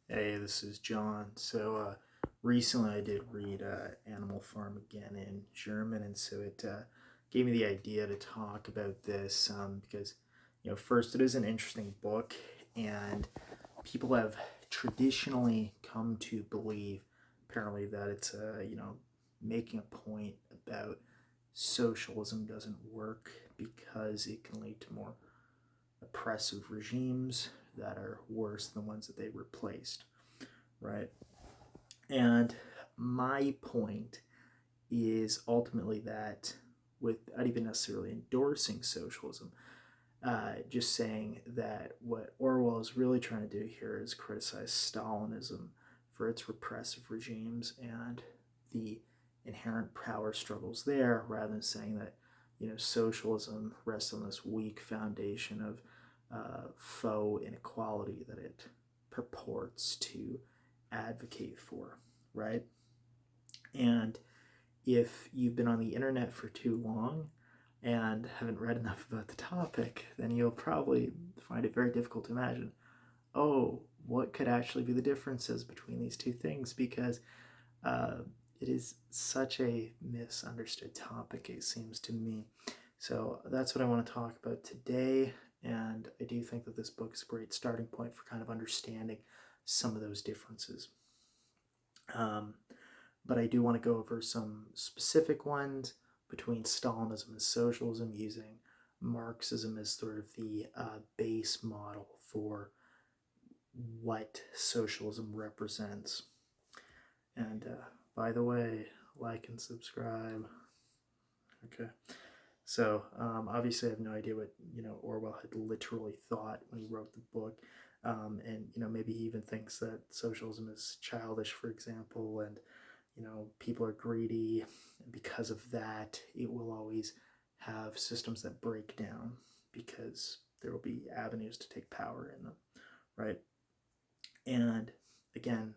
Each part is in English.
Hey, this is John. Recently I did read Animal Farm again in German, and so it gave me the idea to talk about this because, first, it is an interesting book, and people have traditionally come to believe, apparently, that it's, making a point about socialism doesn't work because it can lead to more oppressive regimes that are worse than the ones that they replaced, right? And my point is ultimately that, without even necessarily endorsing socialism, just saying that what Orwell is really trying to do here is criticize Stalinism for its repressive regimes and the inherent power struggles there, rather than saying that socialism rests on this weak foundation of faux inequality that it purports to advocate for, right? And if you've been on the internet for too long and haven't read enough about the topic, then you'll probably find it very difficult to imagine, oh, what could actually be the differences between these two things? Because uh, it is such a misunderstood topic, it seems to me. So that's what I want to talk about today. And I do think that this book is a great starting point for kind of understanding some of those differences. Um, but I do want to go over some specific ones between Stalinism and socialism, using Marxism as sort of the base model for what socialism represents. And by the way, like and subscribe. Okay. So obviously, I have no idea what Orwell had literally thought when he wrote the book, and maybe he even thinks that socialism is childish, for example, and people are greedy, and because of that, it will always have systems that break down because there will be avenues to take power in them, right? And again,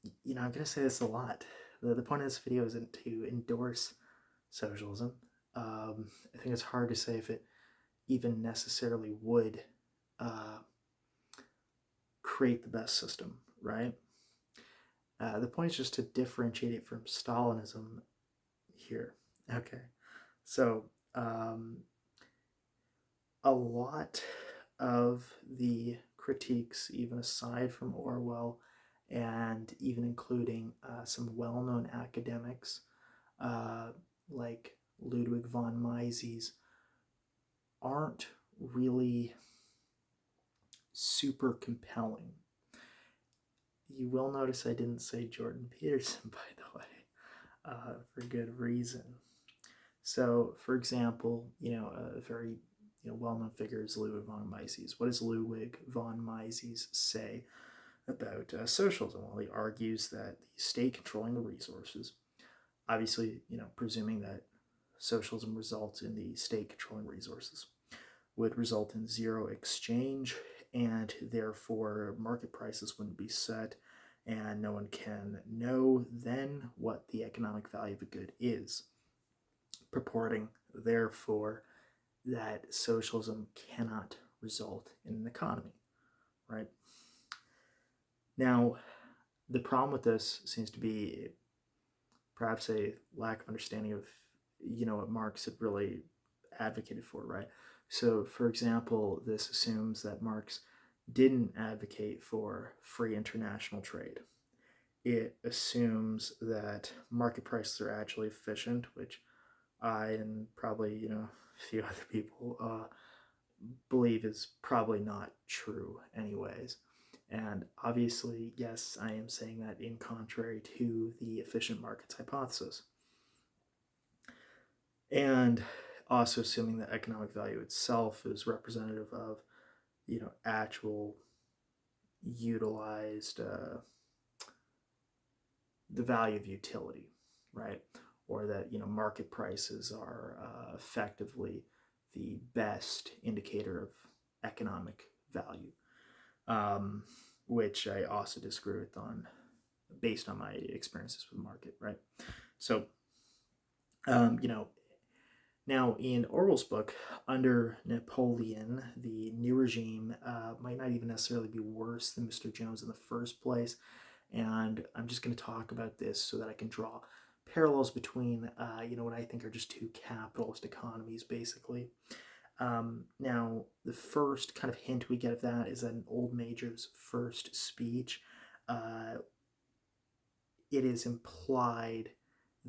I'm going to say this a lot. The point of this video isn't to endorse socialism. I think it's hard to say if it even necessarily would create the best system, right? The point is just to differentiate it from Stalinism here. Okay, so a lot of the critiques, even aside from Orwell, and even including some well-known academics like Ludwig von Mises, aren't really super compelling. You will notice I didn't say Jordan Peterson, by the way, for good reason. So, for example, a very well-known figure is Ludwig von Mises. What does Ludwig von Mises say about socialism? Well, he argues that the state controlling the resources, obviously, presuming that socialism results in the state controlling resources, would result in zero exchange, and therefore market prices wouldn't be set, and no one can know then what the economic value of a good is, purporting, therefore, that socialism cannot result in an economy, right? Now, the problem with this seems to be perhaps a lack of understanding of, what Marx had really advocated for, right? So, for example, this assumes that Marx didn't advocate for free international trade. It assumes that market prices are actually efficient, which I and probably a few other people believe is probably not true, anyways. And obviously, yes, I am saying that in contrary to the efficient markets hypothesis. And also assuming that economic value itself is representative of, actual utilized, the value of utility, right? Or that, market prices are effectively the best indicator of economic value, which I also disagree with based on my experiences with the market, right? So, Now, in Orwell's book, under Napoleon, the new regime might not even necessarily be worse than Mr. Jones in the first place. And I'm just going to talk about this so that I can draw parallels between, what I think are just two capitalist economies, basically. Now, the first kind of hint we get of that is in Old Major's first speech. It is implied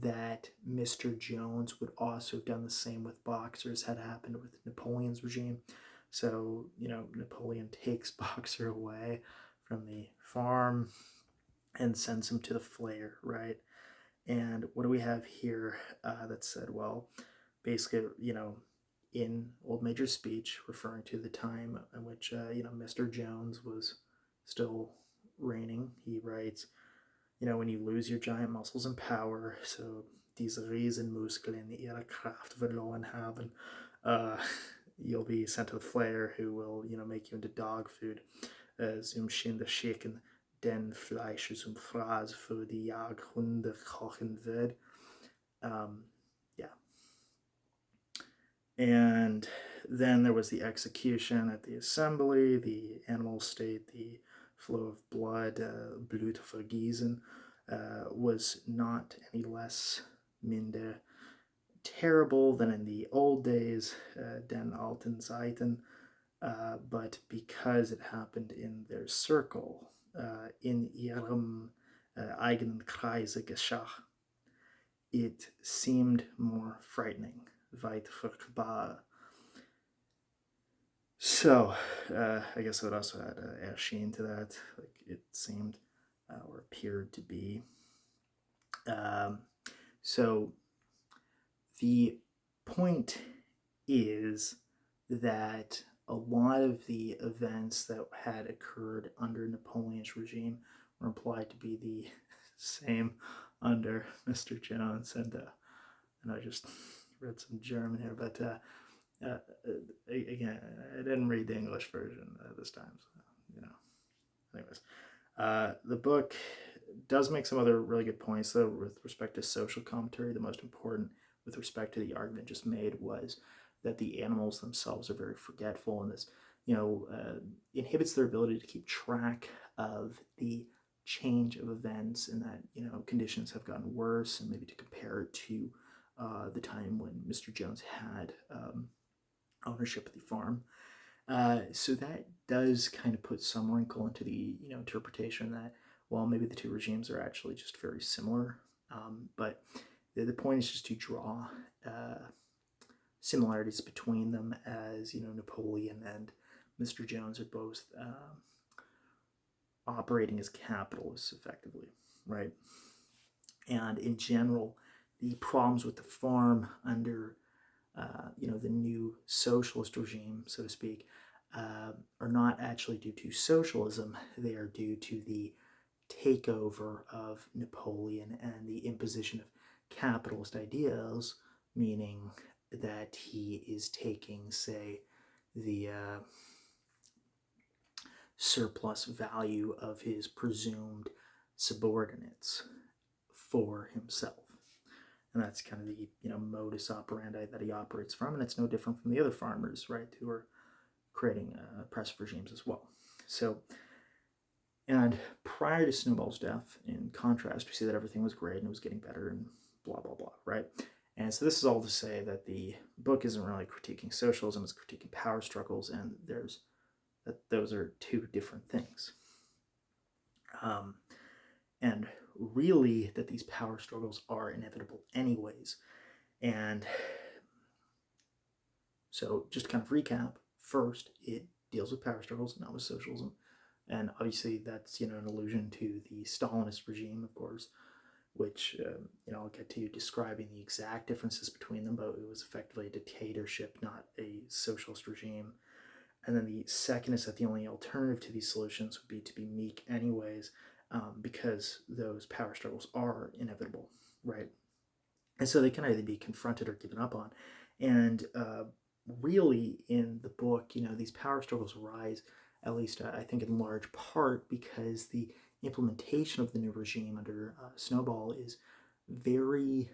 that Mr. Jones would also have done the same with Boxers had happened with Napoleon's regime. So, Napoleon takes Boxer away from the farm and sends him to the flayer, right? And what do we have here that said, well, basically, in Old Major's speech, referring to the time in which, Mr. Jones was still reigning, he writes, when you lose your giant muscles and power, so diese Riesenmuskeln ihre Kraft verloren haben, you'll be sent to the flayer who will, make you into dog food. Zum Schinde schicken, den Fleisch zum Fraß für die Jahrhunde kochen wird. Yeah. And then there was the execution at the assembly, the animal state, the flow of blood, Blutvergießen, was not any less minder terrible than in the old days, den alten Zeiten, but because it happened in their circle, in ihrem eigenen Kreise geschah, it seemed more frightening, weit furchtbar. So, I guess I would also add erschien to that, like it seemed or appeared to be. So, the point is that a lot of the events that had occurred under Napoleon's regime were implied to be the same under Mr. Jones. And I just read some German here, but again, I didn't read the English version this time, so, Anyways, the book does make some other really good points, though, with respect to social commentary. The most important with respect to the argument just made was that the animals themselves are very forgetful, and this, inhibits their ability to keep track of the change of events, and that, conditions have gotten worse, and maybe to compare it to the time when Mr. Jones had ownership of the farm. So that does kind of put some wrinkle into the interpretation that, well, maybe the two regimes are actually just very similar. But the point is just to draw similarities between them, as Napoleon and Mr. Jones are both operating as capitalists effectively, right? And in general, the problems with the farm under the new socialist regime, so to speak, are not actually due to socialism. They are due to the takeover of Napoleon and the imposition of capitalist ideals, meaning that he is taking, say, the surplus value of his presumed subordinates for himself. And that's kind of the modus operandi that he operates from, and it's no different from the other farmers, right, who are creating oppressive regimes as well. So, and prior to Snowball's death, in contrast, we see that everything was great and it was getting better and blah, blah, blah, right? And so this is all to say that the book isn't really critiquing socialism, it's critiquing power struggles, and those are two different things. And really that these power struggles are inevitable anyways. And so just to kind of recap, first, it deals with power struggles, not with socialism. And obviously that's, an allusion to the Stalinist regime, of course, which, I'll get to describing the exact differences between them, but it was effectively a dictatorship, not a socialist regime. And then the second is that the only alternative to these solutions would be to be meek anyways, because those power struggles are inevitable, right? And so they can either be confronted or given up on. And really, in the book, these power struggles arise, at least I think in large part, because the implementation of the new regime under Snowball is very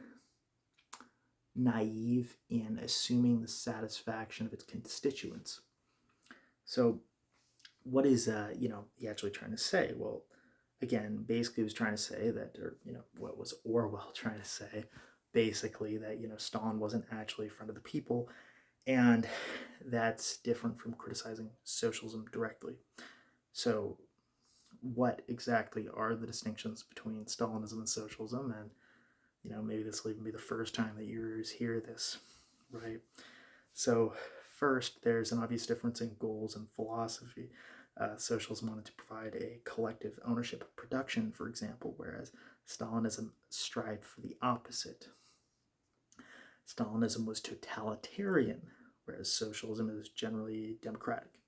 naive in assuming the satisfaction of its constituents. So what is he actually trying to say? Well, again, basically he was trying to say that, or what was Orwell trying to say? Basically that Stalin wasn't actually a friend of the people, and that's different from criticizing socialism directly. So what exactly are the distinctions between Stalinism and socialism? And maybe this will even be the first time that you hear this, right? So first, there's an obvious difference in goals and philosophy. Socialism wanted to provide a collective ownership of production, for example, whereas Stalinism strived for the opposite. Stalinism was totalitarian, whereas socialism is generally democratic.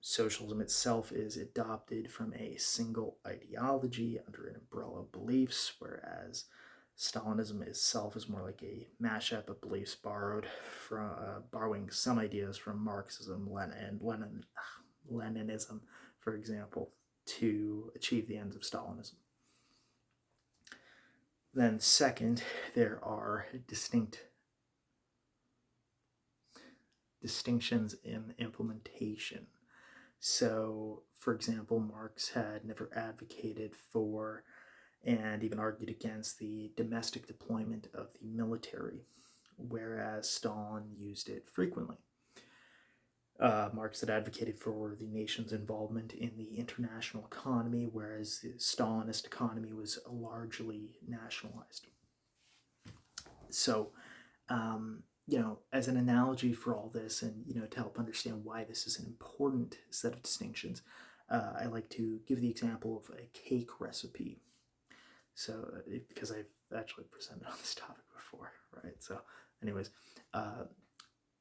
Socialism itself is adopted from a single ideology under an umbrella of beliefs, whereas Stalinism itself is more like a mashup of beliefs borrowing some ideas from Marxism, Leninism, for example, to achieve the ends of Stalinism. Then second, there are distinctions in implementation. So, for example, Marx had never advocated for and even argued against the domestic deployment of the military, whereas Stalin used it frequently. Marx had advocated for the nation's involvement in the international economy, whereas the Stalinist economy was largely nationalized. So, as an analogy for all this, and to help understand why this is an important set of distinctions, I like to give the example of a cake recipe. So, because I've actually presented on this topic before, right? So, anyways,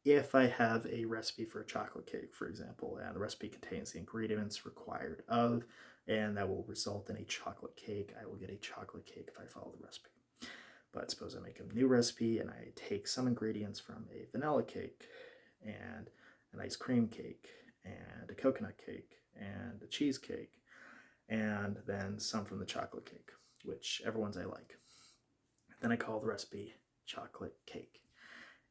if I have a recipe for a chocolate cake, for example, and the recipe contains the ingredients required of, and that will result in a chocolate cake, I will get a chocolate cake if I follow the recipe. But suppose I make a new recipe and I take some ingredients from a vanilla cake and an ice cream cake and a coconut cake and a cheesecake and then some from the chocolate cake, whichever ones I like. Then I call the recipe chocolate cake.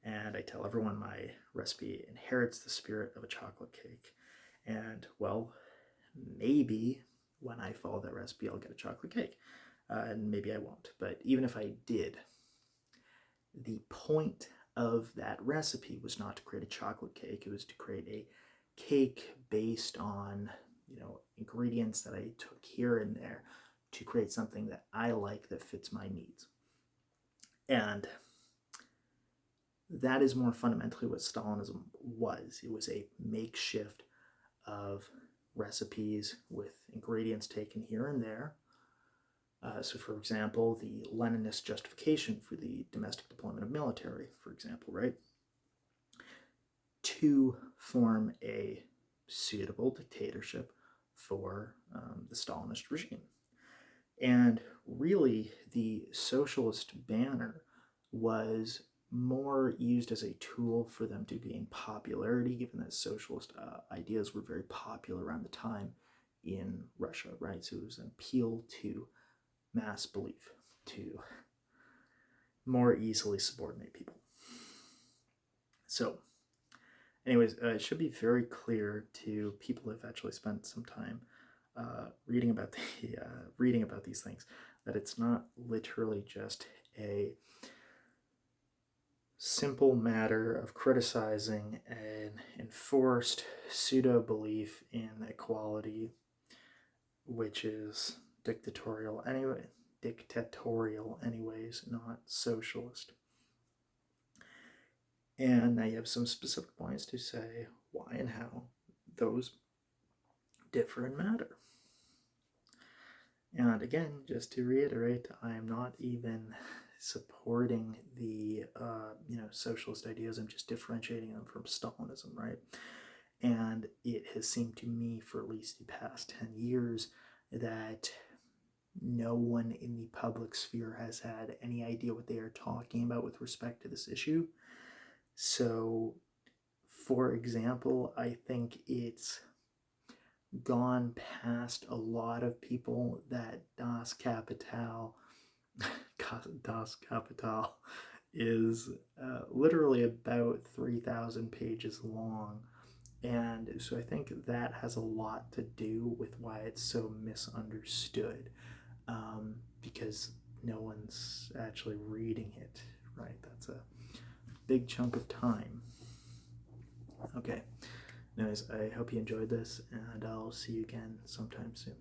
And I tell everyone my recipe inherits the spirit of a chocolate cake. And, well, maybe when I follow that recipe, I'll get a chocolate cake. And maybe I won't. But even if I did, the point of that recipe was not to create a chocolate cake. It was to create a cake based on, ingredients that I took here and there to create something that I like that fits my needs. And that is more fundamentally what Stalinism was. It was a makeshift of recipes with ingredients taken here and there. So, for example, the Leninist justification for the domestic deployment of military, for example, right? To form a suitable dictatorship for the Stalinist regime. And really, the socialist banner was more used as a tool for them to gain popularity, given that socialist ideas were very popular around the time in Russia, right? So it was an appeal to mass belief, to more easily subordinate people. So, anyways, it should be very clear to people who have actually spent some time reading about these things that it's not literally just a simple matter of criticizing an enforced pseudo belief in equality, which is dictatorial anyways, not socialist. And now you have some specific points to say why and how those differ and matter. And again, just to reiterate, I am not even supporting the socialist ideas. I'm just differentiating them from Stalinism, right? And it has seemed to me for at least the past 10 years that no one in the public sphere has had any idea what they are talking about with respect to this issue. So, for example, I think it's gone past a lot of people that Das Kapital is literally about 3,000 pages long. And so I think that has a lot to do with why it's so misunderstood, because no one's actually reading it, right? That's a big chunk of time. Okay. Anyways, I hope you enjoyed this, and I'll see you again sometime soon.